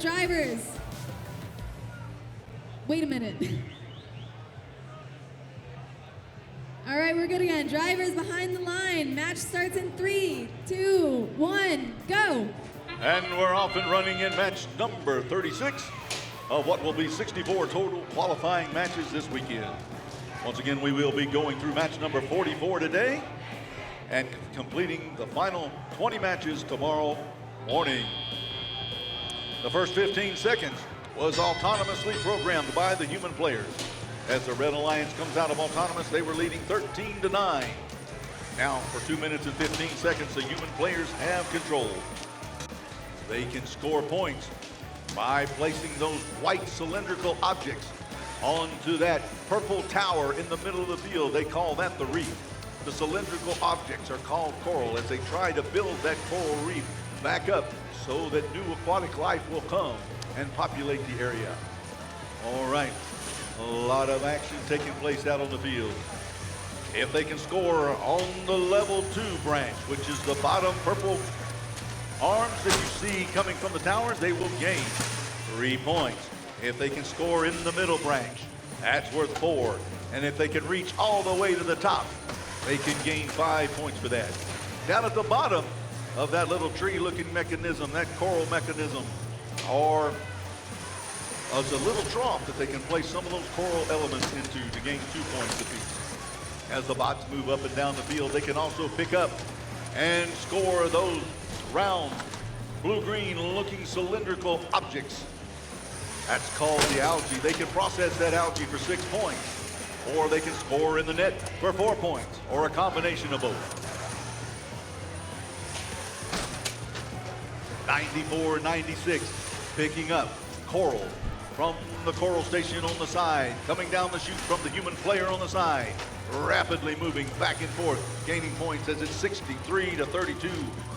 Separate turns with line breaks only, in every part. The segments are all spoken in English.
up, drivers. Wait a minute. All right, we're good again. Drivers behind the line. Match starts in 3, 2, 1, go.
And we're off and running in match number 36 of what will be 64 total qualifying matches this weekend. Once again, we will be going through match number 44 today and completing the final 20 matches tomorrow morning. The first 15 seconds was autonomously programmed by the human players. As the Red Alliance comes out of autonomous, they were leading 13-9. Now, for 2 minutes and 15 seconds, the human players have control. They can score points by placing those white cylindrical objects onto that purple tower in the middle of the field. They call that the reef. The cylindrical objects are called coral as they try to build that coral reef back up so that new aquatic life will come and populate the area. All right, a lot of action taking place out on the field. If they can score on the level 2 branch, which is the bottom purple arms that you see coming from the towers, they will gain 3 points. If they can score in the middle branch, that's worth 4. And if they can reach all the way to the top, they can gain 5 points for that. Down at the bottom of that little tree-looking mechanism, that coral mechanism, or as a little trough that they can place some of those coral elements into to gain 2 points apiece. As the bots move up and down the field, they can also pick up and score those round, blue-green looking cylindrical objects. That's called the algae. They can process that algae for 6 points, or they can score in the net for 4 points, or a combination of both. 94-96, picking up coral from the coral station on the side, coming down the chute from the human player on the side, rapidly moving back and forth, gaining points as it's 63-32,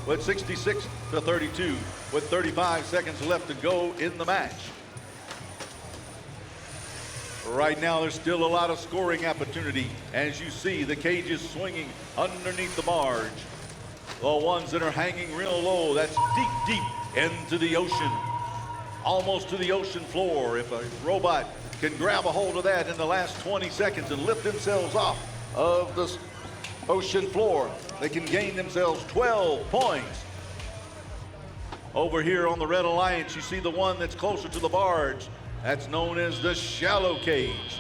with 66-32, with 35 seconds left to go in the match. Right now, there's still a lot of scoring opportunity. As you see, the cage is swinging underneath the barge. The ones that are hanging real low, that's deep, deep into the ocean, almost to the ocean floor. If a robot can grab a hold of that in the last 20 seconds and lift themselves off of the ocean floor, they can gain themselves 12 points. Over here on the Red Alliance, you see the one that's closer to the barge. That's known as the shallow cage.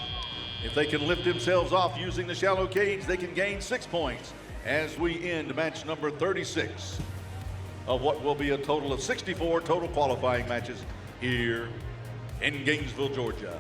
If they can lift themselves off using the shallow cage, they can gain 6 points as we end match number 36 of what will be a total of 64 total qualifying matches here in Gainesville, Georgia.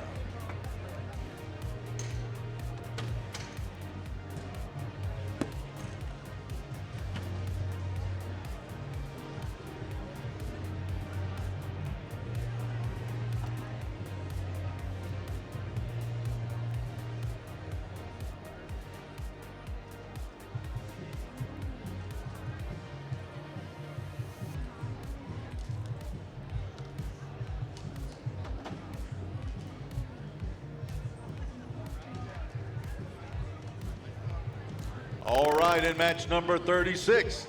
All right, in match number 36,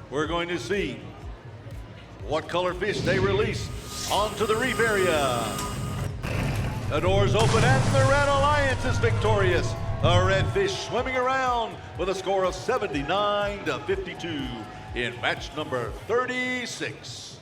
we're going to see what color fish they release onto the reef area. The doors open and the Red Alliance is victorious. A red fish swimming around with a score of 79-52 in match number 36.